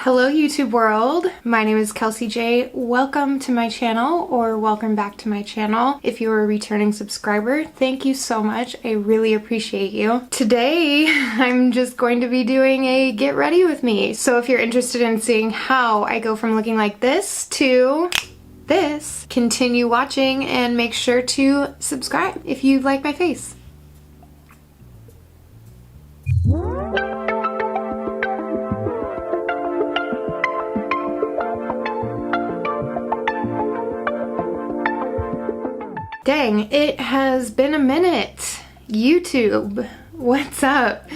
Hello YouTube world, my name is Kelsey J. Welcome to my channel, or welcome back to my channel. If you're a returning subscriber, thank you so much. I really appreciate you. Today, I'm just going to be doing a get ready with me. So if you're interested in seeing how I go from looking like this to this, continue watching and make sure to subscribe if you like my face. Dang, it has been a minute. YouTube, what's up?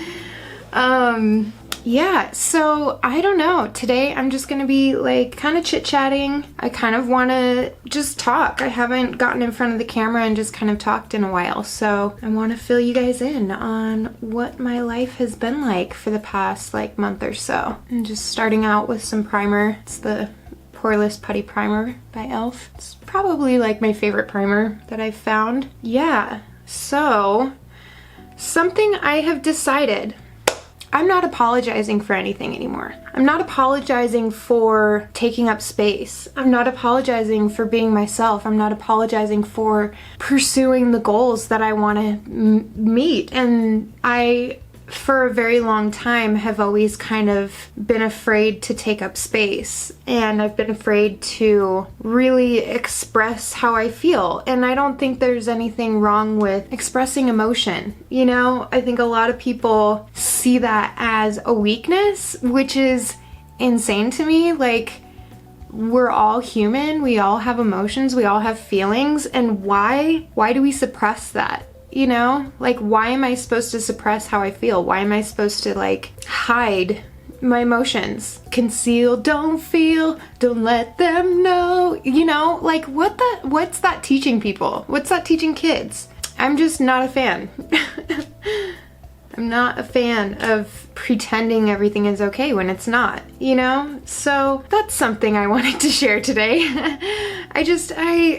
Yeah, so I don't know. Today I'm just gonna be like kind of chit-chatting. I kind of want to just talk. I haven't gotten in front of the camera and just kind of talked in a while, so I want to fill you guys in on what my life has been like for the past like month or so. And just starting out with some primer. It's the Poreless Putty Primer by e.l.f. It's probably like my favorite primer that I've found. Yeah, so something I have decided, I'm not apologizing for anything anymore. I'm not apologizing for taking up space. I'm not apologizing for being myself. I'm not apologizing for pursuing the goals that I want to meet. And I, for a very long time, have always kind of been afraid to take up space, and I've been afraid to really express how I feel. And I don't think there's anything wrong with expressing emotion. You know, I think a lot of people see that as a weakness, which is insane to me. Like, we're all human, we all have emotions, we all have feelings, and why do we suppress that? You know, like, why am I supposed to suppress how I feel? Why am I supposed to like hide my emotions? Conceal, don't feel, don't let them know. You know, like what's that teaching people? What's that teaching kids? I'm just not a fan. I'm not a fan of pretending everything is okay when it's not, you know? So that's something I wanted to share today.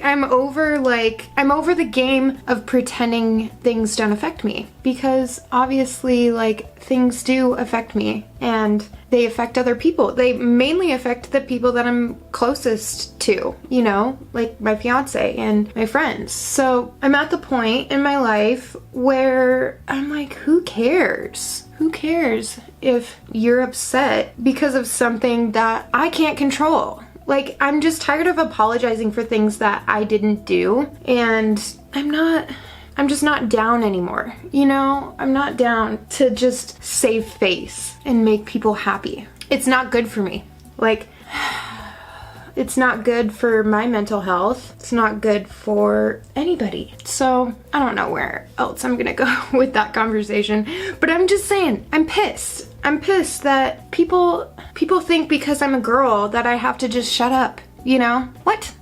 I'm over the game of pretending things don't affect me, because obviously like things do affect me and they affect other people. They mainly affect the people that I'm closest to, you know, like my fiance and my friends. So I'm at the point in my life where I'm like, who cares? Who cares if you're upset because of something that I can't control? Like, I'm just tired of apologizing for things that I didn't do, and I'm just not down anymore, you know? I'm not down to just save face and make people happy. It's not good for me. Like, it's not good for my mental health. It's not good for anybody. So I don't know where else I'm gonna go with that conversation, but I'm just saying, I'm pissed. I'm pissed that people think because I'm a girl that I have to just shut up, you know? What?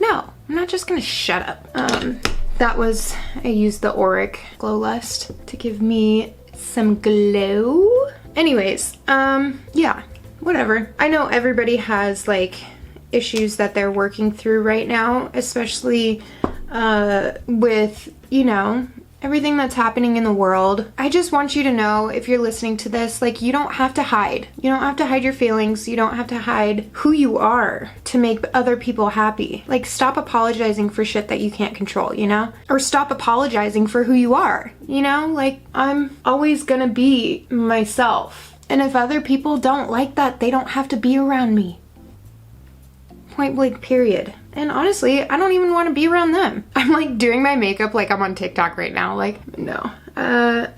No, I'm not just gonna shut up. I used the Auric Glow Lust to give me some glow. Anyways, yeah, whatever. I know everybody has like issues that they're working through right now, especially with, you know, everything that's happening in the world. I just want you to know, if you're listening to this, like, you don't have to hide. You don't have to hide your feelings. You don't have to hide who you are to make other people happy. Like, stop apologizing for shit that you can't control, you know? Or stop apologizing for who you are, you know? Like, I'm always gonna be myself. And if other people don't like that, they don't have to be around me. Point blank, period. And honestly, I don't even want to be around them. I'm like doing my makeup like I'm on TikTok right now. Like, no. I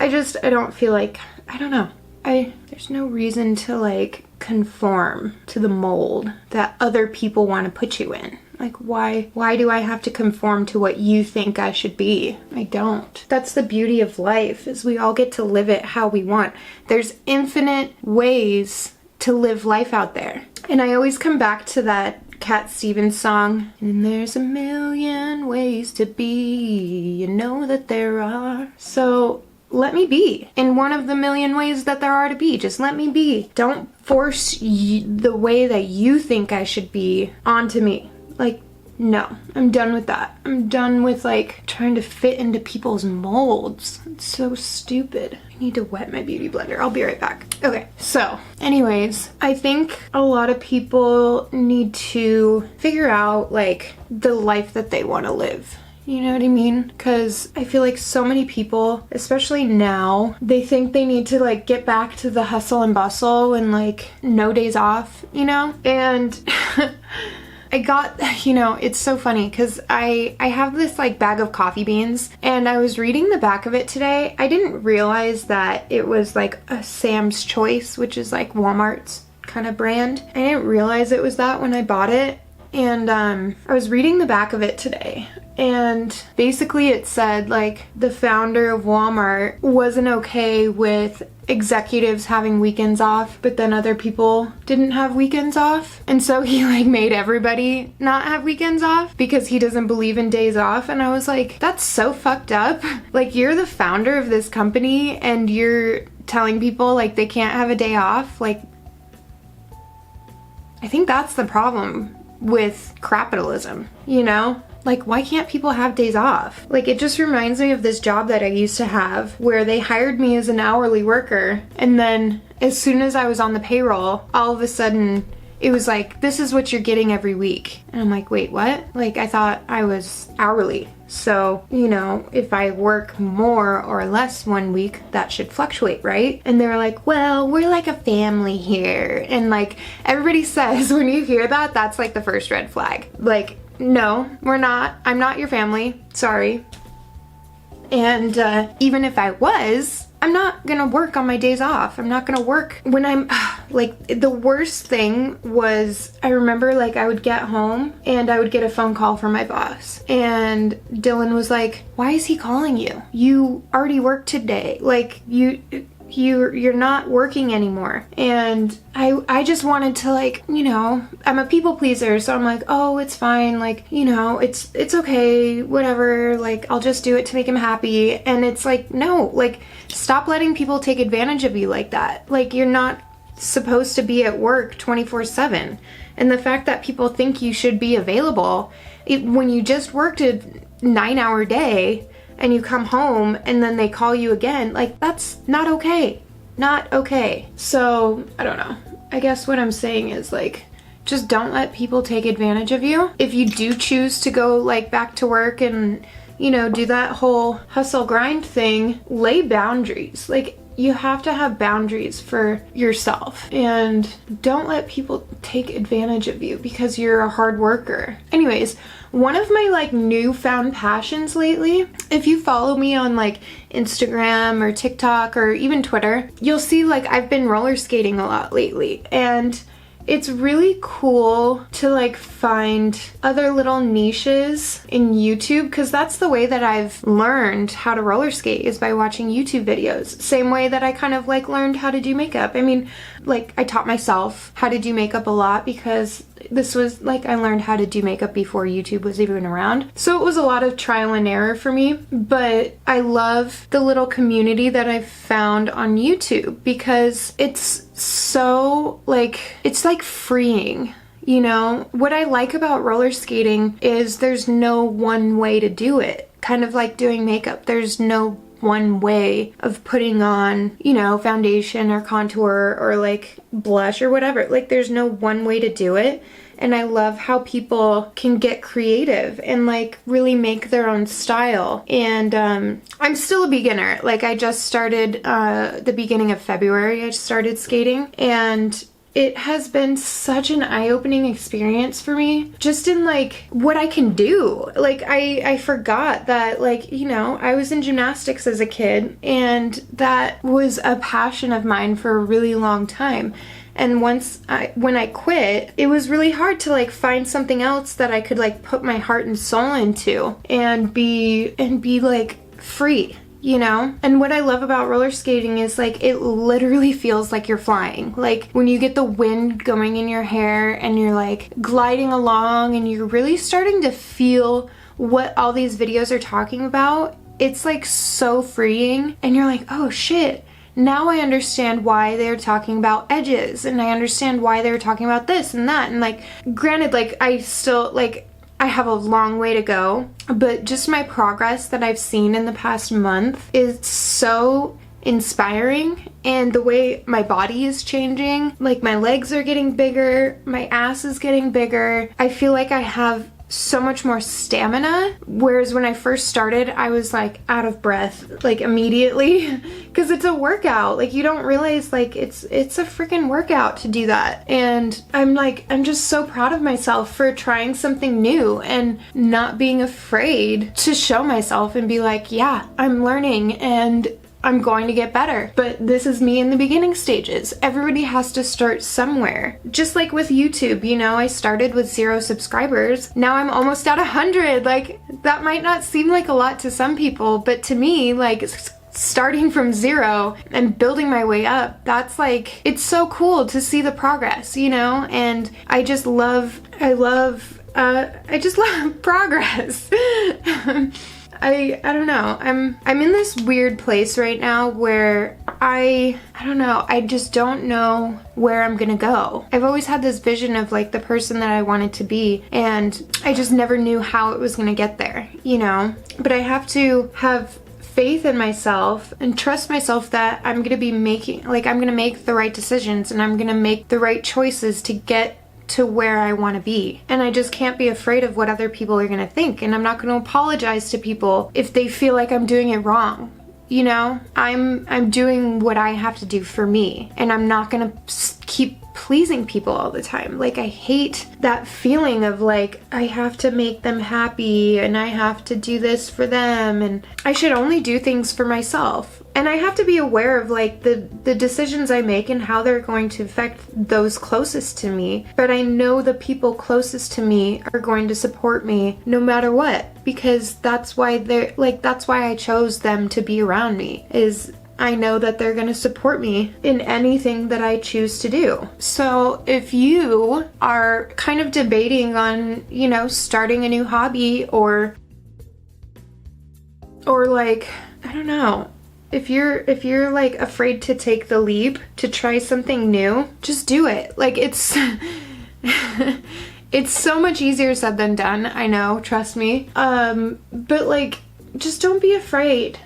don't feel like, I don't know. There's no reason to like conform to the mold that other people want to put you in. Like, why do I have to conform to what you think I should be? I don't. That's the beauty of life, is we all get to live it how we want. There's infinite ways to live life out there. And I always come back to that Cat Stevens song, and there's a million ways to be, you know that there are. So let me be in one of the million ways that there are to be. Just let me be. Don't force the way that you think I should be onto me. Like, no, I'm done with that. I'm done with like trying to fit into people's molds. It's so stupid. I need to wet my beauty blender. I'll be right back. Okay, so anyways, I think a lot of people need to figure out like the life that they want to live. You know what I mean? Because I feel like so many people, especially now, they think they need to like get back to the hustle and bustle and like no days off, you know? And I got, you know, it's so funny because I have this like bag of coffee beans and I was reading the back of it today. I didn't realize that it was like a Sam's Choice, which is like Walmart's kind of brand. I didn't realize it was that when I bought it. And I was reading the back of it today, and basically it said like the founder of Walmart wasn't okay with executives having weekends off, but then other people didn't have weekends off. And so he like made everybody not have weekends off because he doesn't believe in days off. And I was like, that's so fucked up. Like, you're the founder of this company and you're telling people like they can't have a day off. Like, I think that's the problem with capitalism, you know? Like, why can't people have days off? Like, it just reminds me of this job that I used to have where they hired me as an hourly worker, and then as soon as I was on the payroll, all of a sudden it was like, this is what you're getting every week. And I'm like, wait, what? Like, I thought I was hourly. So, you know, if I work more or less one week, that should fluctuate, right? And they're like, well, we're like a family here. And like, everybody says when you hear that, that's like the first red flag. Like, no, we're not. I'm not your family. Sorry. And even if I was, I'm not gonna work on my days off. I'm not gonna work when I'm, like, the worst thing was, I remember like I would get home and I would get a phone call from my boss. And Dylan was like, why is he calling you? You already worked today. Like, you're not working anymore. And I just wanted to, like, you know, I'm a people pleaser, so I'm like, oh, it's fine, like, you know, it's okay, whatever, like, I'll just do it to make him happy. And it's like, no, like, stop letting people take advantage of you like that. Like, you're not supposed to be at work 24/7. And the fact that people think you should be available when you just worked a 9-hour day and you come home and then they call you again, like, that's not okay. Not okay. So, I don't know. I guess what I'm saying is, like, just don't let people take advantage of you. If you do choose to go, like, back to work and, you know, do that whole hustle grind thing, lay boundaries. Like, you have to have boundaries for yourself, and don't let people take advantage of you because you're a hard worker. Anyways, one of my like newfound passions lately, if you follow me on like Instagram or TikTok or even Twitter, you'll see like I've been roller skating a lot lately, and it's really cool to like find other little niches in YouTube, because that's the way that I've learned how to roller skate, is by watching YouTube videos. Same way that I kind of like learned how to do makeup. I mean, like, I taught myself how to do makeup a lot because this was like, I learned how to do makeup before YouTube was even around. So it was a lot of trial and error for me, but I love the little community that I've found on YouTube because it's so like, it's like freeing. You know, what I like about roller skating is there's no one way to do it. Kind of like doing makeup. There's no one way of putting on, you know, foundation or contour or like blush or whatever. Like, there's no one way to do it. And I love how people can get creative and like really make their own style. And I'm still a beginner. Like, I just started the beginning of February, I started skating, and it has been such an eye-opening experience for me, just in like what I can do. Like, I forgot that, like, you know, I was in gymnastics as a kid, and that was a passion of mine for a really long time. And when I quit, it was really hard to like find something else that I could like put my heart and soul into and be like free. You know? And what I love about roller skating is like, it literally feels like you're flying. Like, when you get the wind going in your hair and you're like gliding along and you're really starting to feel what all these videos are talking about, it's like so freeing. And you're like, oh shit, now I understand why they're talking about edges, and I understand why they're talking about this and that. And like, granted, like, I still like, I have a long way to go, but just my progress that I've seen in the past month is so inspiring, and the way my body is changing, like my legs are getting bigger, my ass is getting bigger. I feel like I have so much more stamina, whereas when I first started I was like out of breath like immediately because it's a workout. Like you don't realize like it's a freaking workout to do that. And I'm just so proud of myself for trying something new and not being afraid to show myself and be like, yeah, I'm learning and I'm going to get better. But this is me in the beginning stages. Everybody has to start somewhere. Just like with YouTube, you know, I started with 0 subscribers. Now I'm almost at 100. Like that might not seem like a lot to some people, but to me, like starting from 0 and building my way up, that's like, it's so cool to see the progress, you know? And I just love progress. I don't know. I'm in this weird place right now where I don't know. I just don't know where I'm gonna go. I've always had this vision of like the person that I wanted to be, and I just never knew how it was gonna get there, you know? But I have to have faith in myself and trust myself that I'm gonna be making, like I'm gonna make the right decisions and I'm gonna make the right choices to get to where I want to be. And I just can't be afraid of what other people are going to think, and I'm not going to apologize to people if they feel like I'm doing it wrong. You know, I'm doing what I have to do for me, and I'm not going to keep pleasing people all the time. Like I hate that feeling of like I have to make them happy and I have to do this for them, and I should only do things for myself. And I have to be aware of like the decisions I make and how they're going to affect those closest to me. But I know the people closest to me are going to support me no matter what, because that's why I chose them to be around me, is I know that they're going to support me in anything that I choose to do. So if you are kind of debating on, you know, starting a new hobby or like, I don't know, if you're like afraid to take the leap to try something new, just do it. Like it's it's so much easier said than done, I know, trust me. But like, just don't be afraid.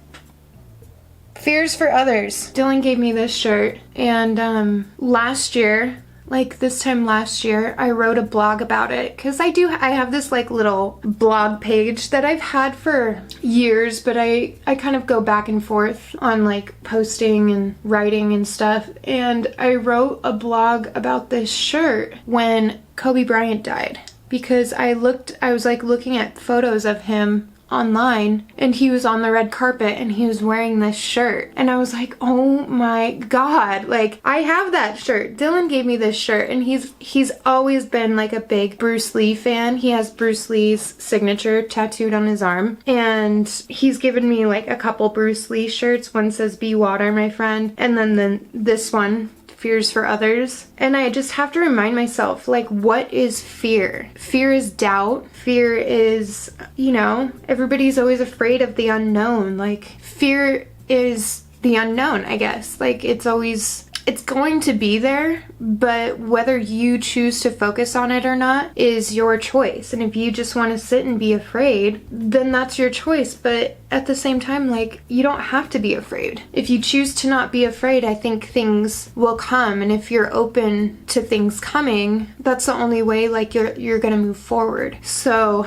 Fears for others. Dylan gave me this shirt, and last year, like this time last year, I wrote a blog about it, because I have this like little blog page that I've had for years, but I kind of go back and forth on like posting and writing and stuff. And I wrote a blog about this shirt when Kobe Bryant died, because I was like looking at photos of him online, and he was on the red carpet and he was wearing this shirt, and I was like, oh my god, like I have that shirt. Dylan gave me this shirt, and he's always been like a big Bruce Lee fan. He has Bruce Lee's signature tattooed on his arm, and he's given me like a couple Bruce Lee shirts. One says "Be water, my friend," and then this one, fears for others. And I just have to remind myself, like, what is fear? Fear is doubt. Fear is, you know, everybody's always afraid of the unknown. Like, fear is the unknown, I guess. Like, it's going to be there, but whether you choose to focus on it or not is your choice. And if you just want to sit and be afraid, then that's your choice. But at the same time, like, you don't have to be afraid. If you choose to not be afraid, I think things will come. And if you're open to things coming, that's the only way, like, you're gonna move forward. So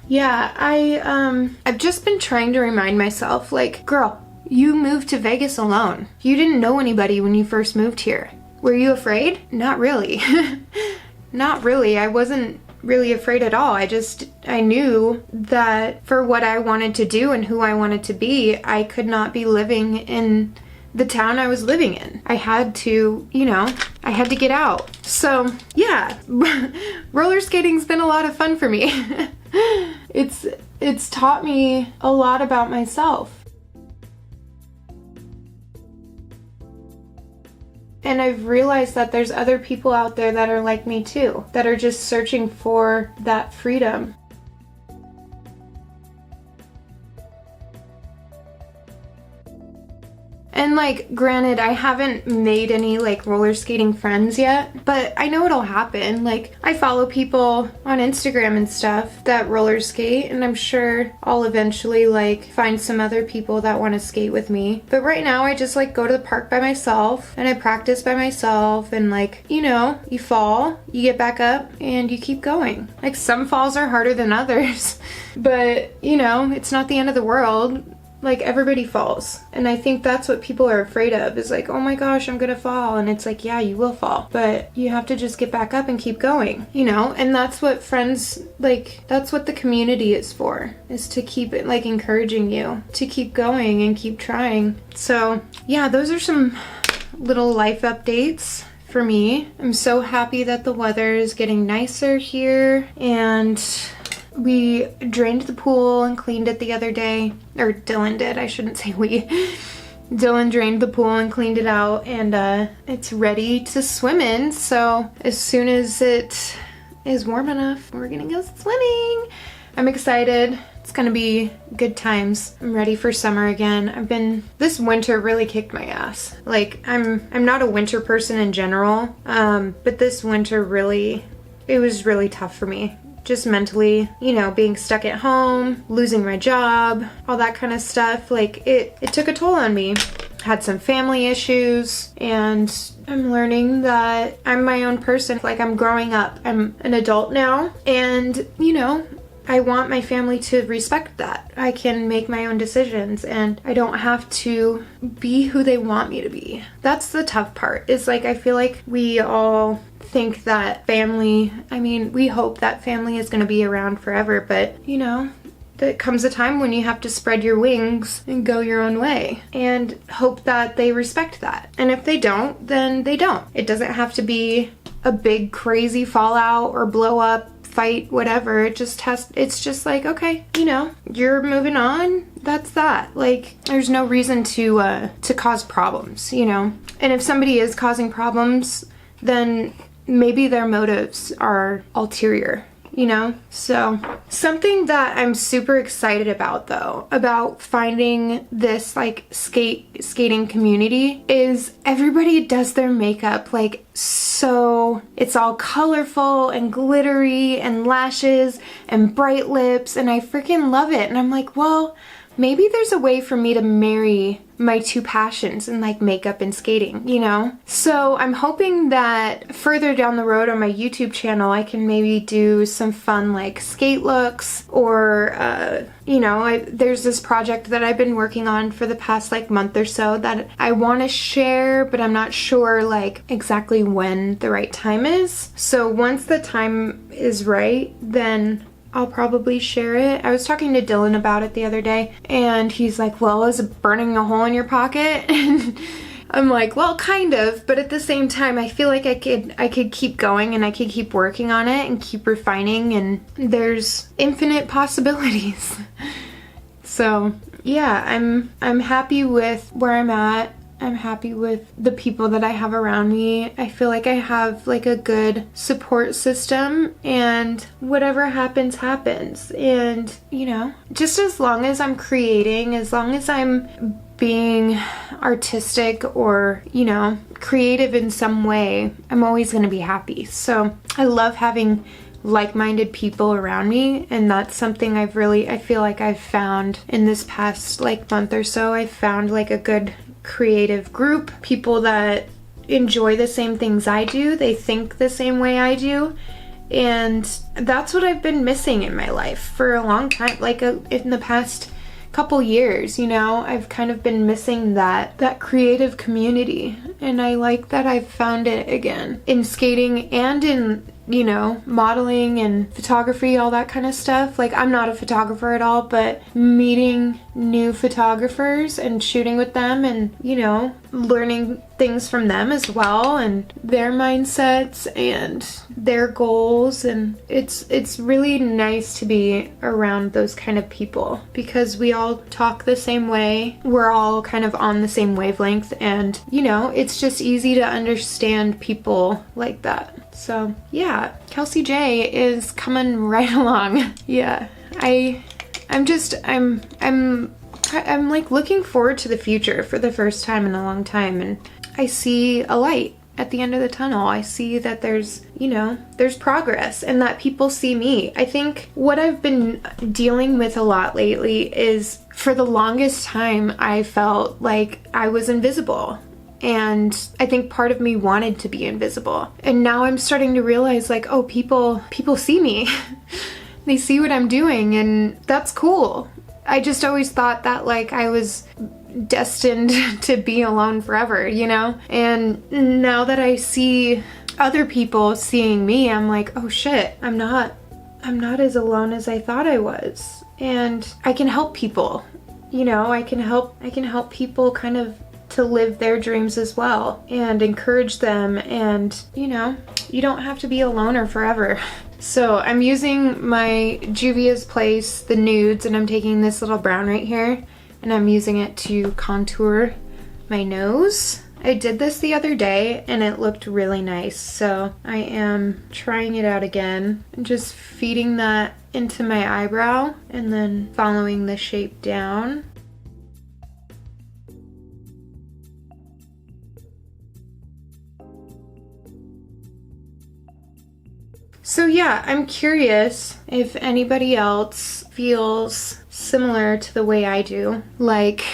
yeah, I've just been trying to remind myself, like, girl, you moved to Vegas alone. You didn't know anybody when you first moved here. Were you afraid? Not really. Not really. I wasn't really afraid at all. I knew that for what I wanted to do and who I wanted to be, I could not be living in the town I was living in. I had to, you know, I had to get out. So yeah, roller skating's been a lot of fun for me. It's taught me a lot about myself. And I've realized that there's other people out there that are like me too, that are just searching for that freedom. And like, granted, I haven't made any like roller skating friends yet, but I know it'll happen. Like, I follow people on Instagram and stuff that roller skate, and I'm sure I'll eventually like find some other people that want to skate with me. But right now I just like go to the park by myself and I practice by myself, and like, you know, you fall, you get back up, and you keep going. Like, some falls are harder than others, but you know, it's not the end of the world. Like, everybody falls. And I think that's what people are afraid of, is like, oh my gosh, I'm gonna fall. And it's like, yeah, you will fall, but you have to just get back up and keep going, you know? And that's what friends, like, that's what the community is for, is to keep it, like, encouraging you to keep going and keep trying. So yeah, those are some little life updates for me. I'm so happy that the weather is getting nicer here, and we drained the pool and cleaned it the other day. Or Dylan did, I shouldn't say we. Dylan drained the pool and cleaned it out, and it's ready to swim in. So as soon as it is warm enough, we're gonna go swimming. I'm excited. It's gonna be good times. I'm ready for summer again. This winter really kicked my ass. Like, I'm not a winter person in general, but this winter it was really tough for me. Just mentally, you know, being stuck at home, losing my job, all that kind of stuff. Like, it took a toll on me. Had some family issues, and I'm learning that I'm my own person. Like, I'm growing up. I'm an adult now, and, you know, I want my family to respect that. I can make my own decisions, and I don't have to be who they want me to be. That's the tough part, is like, I feel like we all think that family, I mean, we hope that family is going to be around forever, but you know, there comes a time when you have to spread your wings and go your own way and hope that they respect that. And if they don't, then they don't. It doesn't have to be a big crazy fallout or blow up fight, whatever. It's just like, okay, you know, you're moving on, that's that. Like, there's no reason to cause problems, you know. And if somebody is causing problems, then maybe their motives are ulterior, you know? So something that I'm super excited about, though, about finding this like skating community, is everybody does their makeup like so, it's all colorful and glittery and lashes and bright lips, and I freaking love it. And I'm like, well, maybe there's a way for me to marry my two passions in like makeup and skating, you know? So I'm hoping that further down the road on my YouTube channel, I can maybe do some fun like skate looks, or, you know, there's this project that I've been working on for the past like month or so that I want to share, but I'm not sure like exactly when the right time is. So once the time is right, then I'll probably share it. I was talking to Dylan about it the other day, and he's like, well, is it burning a hole in your pocket? And I'm like, well, kind of, but at the same time, I feel like I could keep going, and I could keep working on it and keep refining, and there's infinite possibilities. So yeah, I'm happy with where I'm at. I'm happy with the people that I have around me. I feel like I have like a good support system, and whatever happens, happens. And, you know, just as long as I'm creating, as long as I'm being artistic or, you know, creative in some way, I'm always going to be happy. So I love having like-minded people around me, and that's something I feel like I've found in this past like month or so. I've found like a good creative group, people that enjoy the same things I do, they think the same way I do, and that's what I've been missing in my life for a long time, like in the past couple years, you know. I've kind of been missing that creative community, and I like that I've found it again in skating and in, you know, modeling and photography, all that kind of stuff. Like, I'm not a photographer at all, but meeting new photographers and shooting with them, and, you know, learning things from them as well, and their mindsets and their goals, and it's really nice to be around those kind of people, because we all talk the same way, we're all kind of on the same wavelength, and, you know, it's just easy to understand people like that. So yeah, Kelsey J is coming right along. Yeah, I'm I'm like looking forward to the future for the first time in a long time, and I see a light at the end of the tunnel. I see that there's, you know, there's progress and that people see me. I think what I've been dealing with a lot lately is, for the longest time, I felt like I was invisible. And I think part of me wanted to be invisible. And now I'm starting to realize, like, oh, people see me. They see what I'm doing, and that's cool. I just always thought that, like, I was destined to be alone forever, you know? And now that I see other people seeing me, I'm like, oh shit, I'm not as alone as I thought I was. And I can help people, you know? I can help people kind of to live their dreams as well, and encourage them. And, you know, you don't have to be a loner forever. So I'm using my Juvia's Place, the nudes, and I'm taking this little brown right here, and I'm using it to contour my nose. I did this the other day and it looked really nice, so I am trying it out again and just feeding that into my eyebrow and then following the shape down. So yeah, I'm curious if anybody else feels similar to the way I do. Like,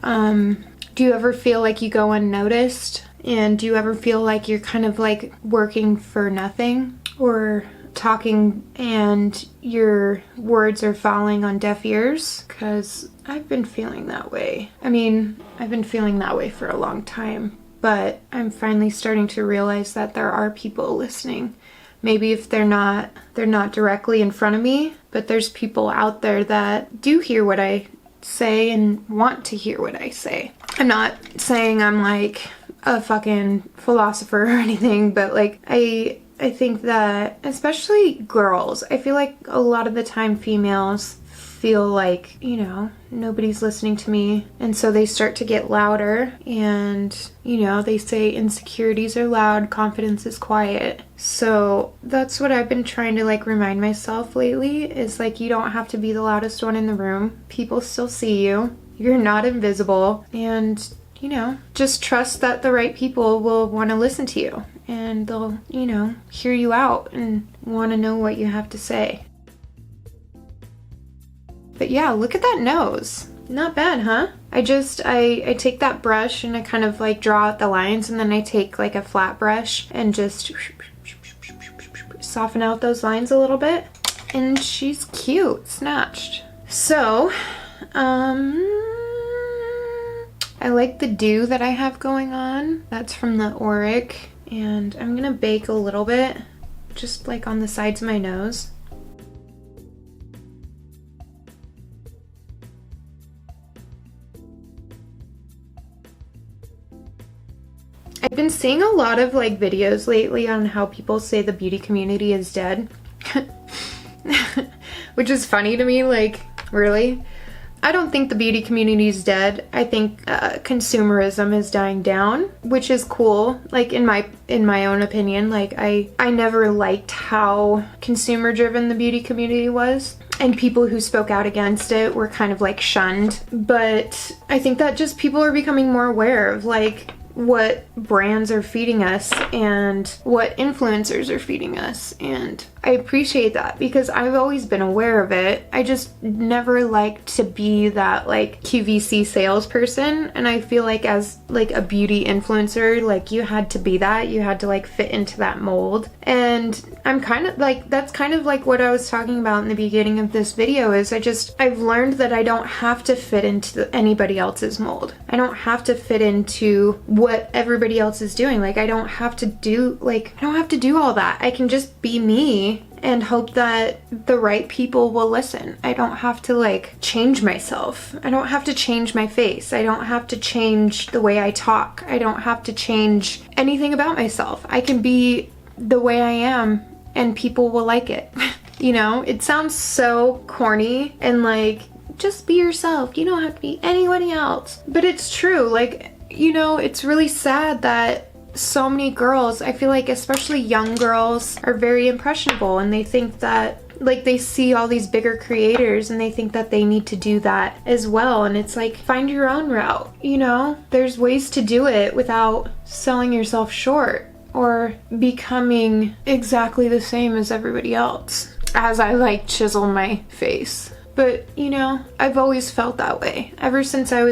do you ever feel like you go unnoticed? And do you ever feel like you're kind of like working for nothing? Or talking and your words are falling on deaf ears? Because I've been feeling that way. I mean, I've been feeling that way for a long time. But I'm finally starting to realize that there are people listening. Maybe if they're not directly in front of me, but there's people out there that do hear what I say and want to hear what I say. I'm not saying I'm like a fucking philosopher or anything, but like I think that especially girls, I feel like a lot of the time females feel like, you know, nobody's listening to me, and so they start to get louder, and, you know, they say insecurities are loud, confidence is quiet. So that's what I've been trying to like remind myself lately, is like, you don't have to be the loudest one in the room. People still see you. You're not invisible, and, you know, just trust that the right people will want to listen to you, and they'll, you know, hear you out and want to know what you have to say. But yeah, look at that nose. Not bad, huh? I take that brush and I kind of like draw out the lines, and then I take like a flat brush and just soften out those lines a little bit. And she's cute, snatched. So, I like the dew that I have going on. That's from the Auric. And I'm gonna bake a little bit, just like on the sides of my nose. I've been seeing a lot of like videos lately on how people say the beauty community is dead. Which is funny to me, like, really? I don't think the beauty community is dead. I think consumerism is dying down, which is cool. Like in my own opinion, like I never liked how consumer driven the beauty community was, and people who spoke out against it were kind of like shunned. But I think that just people are becoming more aware of like what brands are feeding us and what influencers are feeding us, and I appreciate that because I've always been aware of it. I just never liked to be that like QVC salesperson, and I feel like as like a beauty influencer, like you had to be that, you had to like fit into that mold. And I'm kind of like, that's kind of like what I was talking about in the beginning of this video, is I've learned that I don't have to fit into anybody else's mold. I don't have to fit into what everybody else is doing. Like I don't have to do all that. I can just be me and hope that the right people will listen. I don't have to like change myself. I don't have to change my face. I don't have to change the way I talk. I don't have to change anything about myself. I can be the way I am and people will like it. You know, it sounds so corny and like, just be yourself. You don't have to be anybody else. But it's true. Like, you know, it's really sad that so many girls, I feel like especially young girls, are very impressionable, and they think that, Like they see all these bigger creators and they think that they need to do that as well. And it's like, find your own route, you know? There's ways to do it without selling yourself short or becoming exactly the same as everybody else, as I like chisel my face. But, you know, I've always felt that way ever since I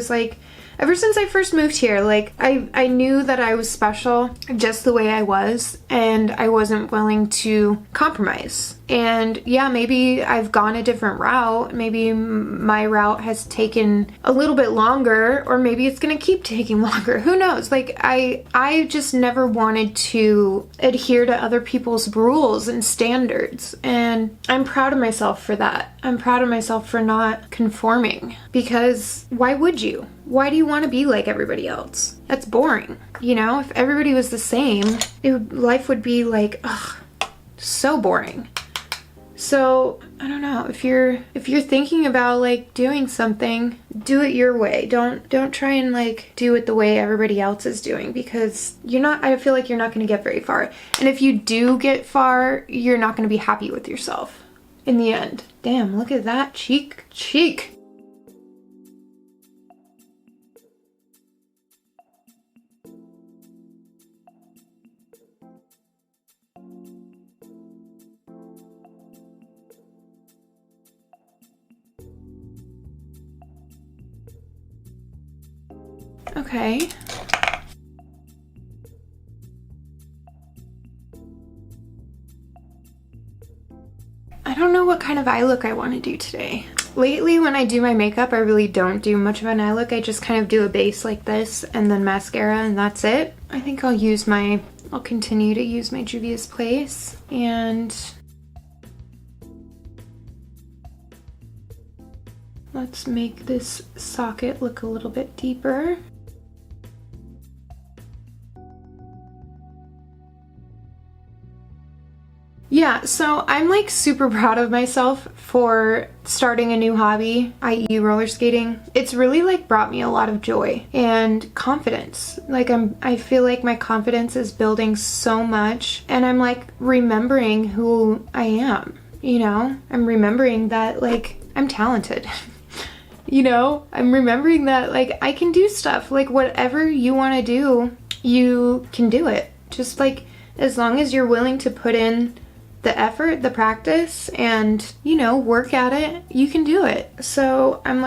first moved here. Like I knew that I was special just the way I was, and I wasn't willing to compromise. And yeah, maybe I've gone a different route. Maybe my route has taken a little bit longer, or maybe it's gonna keep taking longer. Who knows? Like I just never wanted to adhere to other people's rules and standards. And I'm proud of myself for that. I'm proud of myself for not conforming, because why would you? Why do you want to be like everybody else? That's boring. You know, if everybody was the same, life would be like, ugh, so boring. So, I don't know, if you're thinking about like doing something, do it your way. Don't try and like do it the way everybody else is doing, because I feel like you're not going to get very far. And if you do get far, you're not going to be happy with yourself in the end. Damn, look at that cheek. Okay. I don't know what kind of eye look I want to do today. Lately, when I do my makeup, I really don't do much of an eye look. I just kind of do a base like this and then mascara, and that's it. I think I'll continue to use my Juvia's Place, and let's make this socket look a little bit deeper. Yeah, so I'm like super proud of myself for starting a new hobby, i.e. roller skating. It's really like brought me a lot of joy and confidence. Like I feel like my confidence is building so much, and I'm like remembering who I am, you know? I'm remembering that like I'm talented. You know, I'm remembering that like I can do stuff. Like whatever you want to do, you can do it. Just like as long as you're willing to put in the effort, the practice, and, you know, work at it, you can do it. So I'm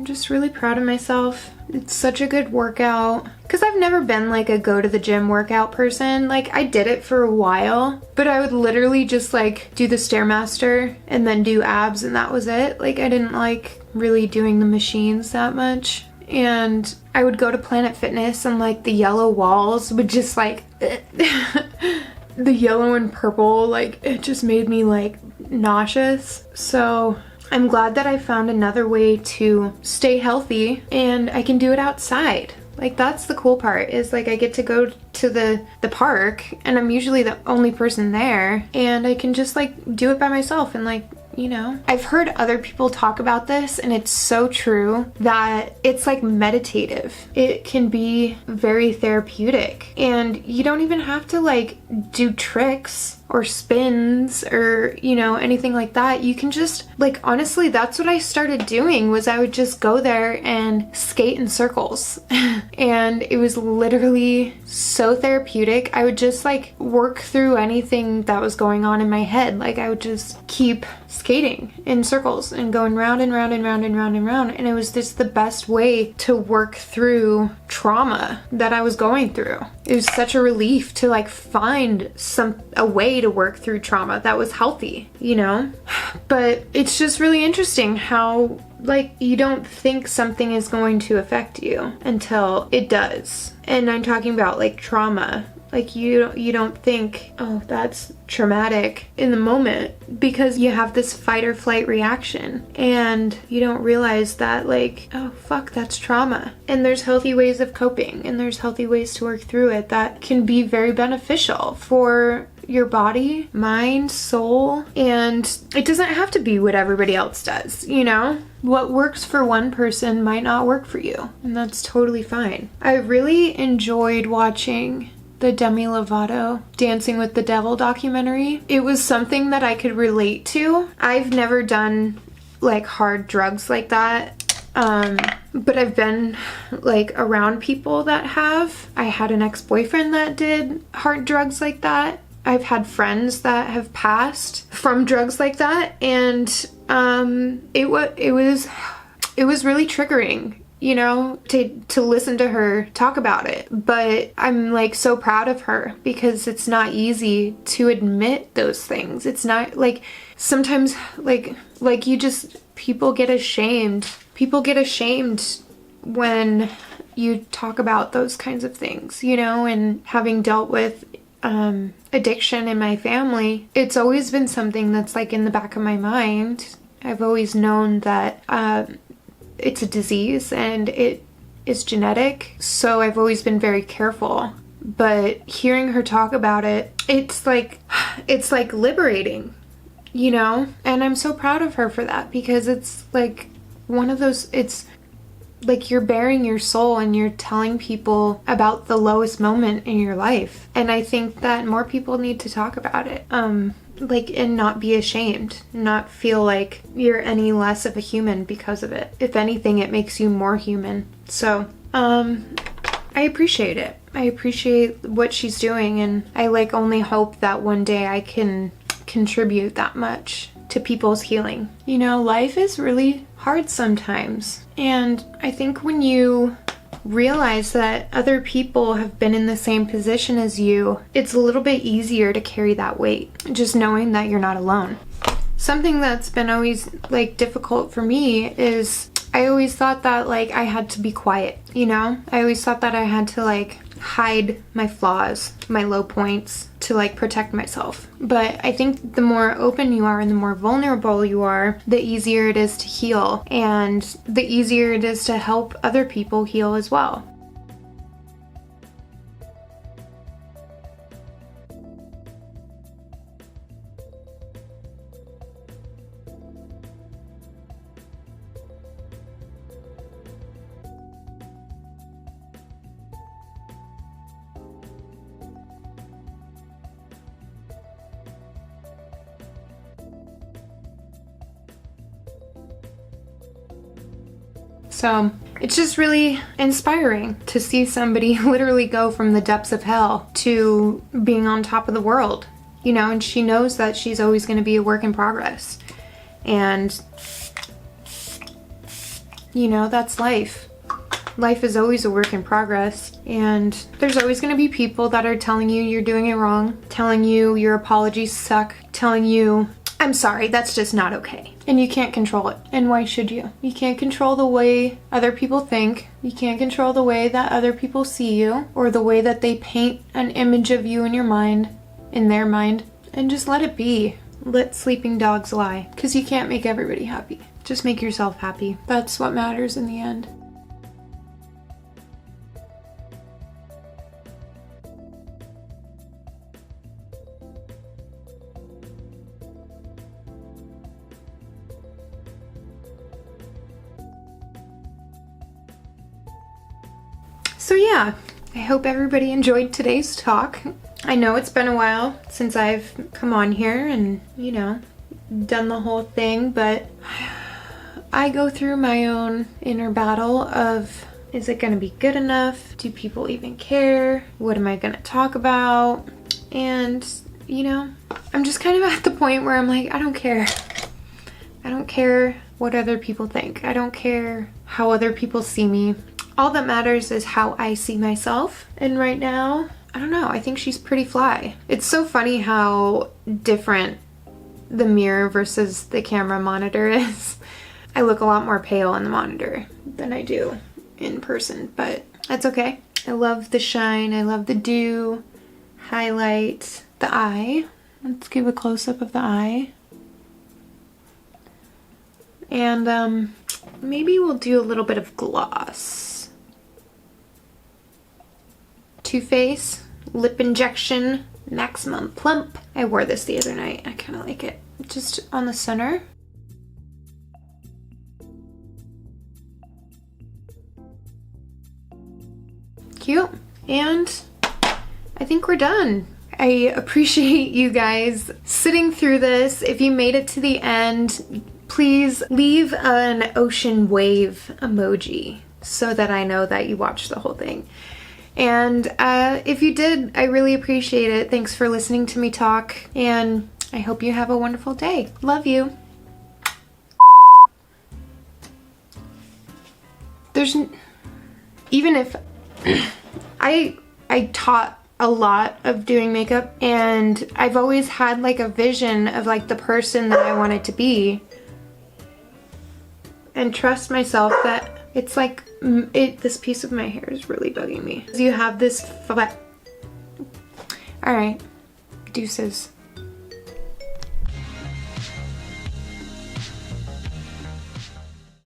just really proud of myself. It's such a good workout. Because I've never been like a go to the gym workout person. Like I did it for a while, but I would literally just like do the Stairmaster and then do abs, and that was it. Like I didn't like really doing the machines that much. And I would go to Planet Fitness, and like the yellow walls would just like the yellow and purple, like it just made me like nauseous. So I'm glad that I found another way to stay healthy, and I can do it outside. Like that's the cool part, is like I get to go to the park, and I'm usually the only person there, and I can just like do it by myself. And like, you know, I've heard other people talk about this, and it's so true that it's like meditative. It can be very therapeutic, and you don't even have to like do tricks or spins or, you know, anything like that. You can just like, honestly, that's what I started doing, was I would just go there and skate in circles. And it was literally so therapeutic. I would just like work through anything that was going on in my head. Like I would just keep skating in circles and going round and round and round and round and round. And it was just the best way to work through trauma that I was going through. It was such a relief to like find a way to work through trauma that was healthy, you know? But it's just really interesting how like you don't think something is going to affect you until it does. And I'm talking about like trauma. Like you don't think, oh, that's traumatic in the moment, because you have this fight or flight reaction, and you don't realize that like, oh fuck, that's trauma. And there's healthy ways of coping, and there's healthy ways to work through it that can be very beneficial for your body, mind, soul. And it doesn't have to be what everybody else does, you know? What works for one person might not work for you, and that's totally fine. I really enjoyed watching the Demi Lovato Dancing with the Devil documentary. It was something that I could relate to. I've never done like hard drugs like that. But I've been like around people that have. I had an ex-boyfriend that did hard drugs like that. I've had friends that have passed from drugs like that, and it was really triggering, you know, to listen to her talk about it. But I'm like so proud of her, because it's not easy to admit those things. It's not like sometimes like you just, people get ashamed. People get ashamed when you talk about those kinds of things, you know, and having dealt with addiction in my family, it's always been something that's like in the back of my mind. I've always known that it's a disease and it is genetic, so I've always been very careful. But hearing her talk about it, it's like liberating, you know? And I'm so proud of her for that, because it's like one of those, it's like you're bearing your soul and you're telling people about the lowest moment in your life. And I think that more people need to talk about it. Like, and not be ashamed, not feel like you're any less of a human because of it. If anything, it makes you more human. So, I appreciate it. I appreciate what she's doing, and I like only hope that one day I can contribute that much to people's healing. You know, life is really hard sometimes. And I think when you realize that other people have been in the same position as you, it's a little bit easier to carry that weight, just knowing that you're not alone. Something that's been always like difficult for me is I always thought that like I had to be quiet, you know? I always thought that I had to like hide my flaws, my low points, to like protect myself. But I think the more open you are and the more vulnerable you are, the easier it is to heal, and the easier it is to help other people heal as well. So it's just really inspiring to see somebody literally go from the depths of hell to being on top of the world, you know, and she knows that she's always going to be a work in progress. And, you know, that's life. Life is always a work in progress, and there's always going to be people that are telling you you're doing it wrong, telling you your apologies suck, telling you, I'm sorry, that's just not okay. And you can't control it. And why should you? You can't control the way other people think. You can't control the way that other people see you, or the way that they paint an image of you in your mind, in their mind. And just let it be. Let sleeping dogs lie. Because you can't make everybody happy. Just make yourself happy. That's what matters in the end. So yeah, I hope everybody enjoyed today's talk. I know it's been a while since I've come on here and, you know, done the whole thing, but I go through my own inner battle of, is it going to be good enough? Do people even care? What am I going to talk about? And, you know, I'm just kind of at the point where I'm like, I don't care. I don't care what other people think. I don't care how other people see me. All that matters is how I see myself. And right now, I don't know, I think she's pretty fly. It's so funny how different the mirror versus the camera monitor is. I look a lot more pale in the monitor than I do in person, but that's okay. I love the shine, I love the dew, highlight, the eye. Let's give a close-up of the eye. And maybe we'll do a little bit of gloss. Too Faced Lip Injection Maximum Plump. I wore this the other night. I kind of like it. Just on the center. Cute. And I think we're done. I appreciate you guys sitting through this. If you made it to the end, please leave an ocean wave emoji so that I know that you watched the whole thing. And if you did, I really appreciate it. Thanks for listening to me talk, and I hope you have a wonderful day. Love you. Even if I taught a lot of doing makeup, and I've always had like a vision of like the person that I wanted to be, and trust myself that it's like this piece of my hair is really bugging me. You have this all right, deuces.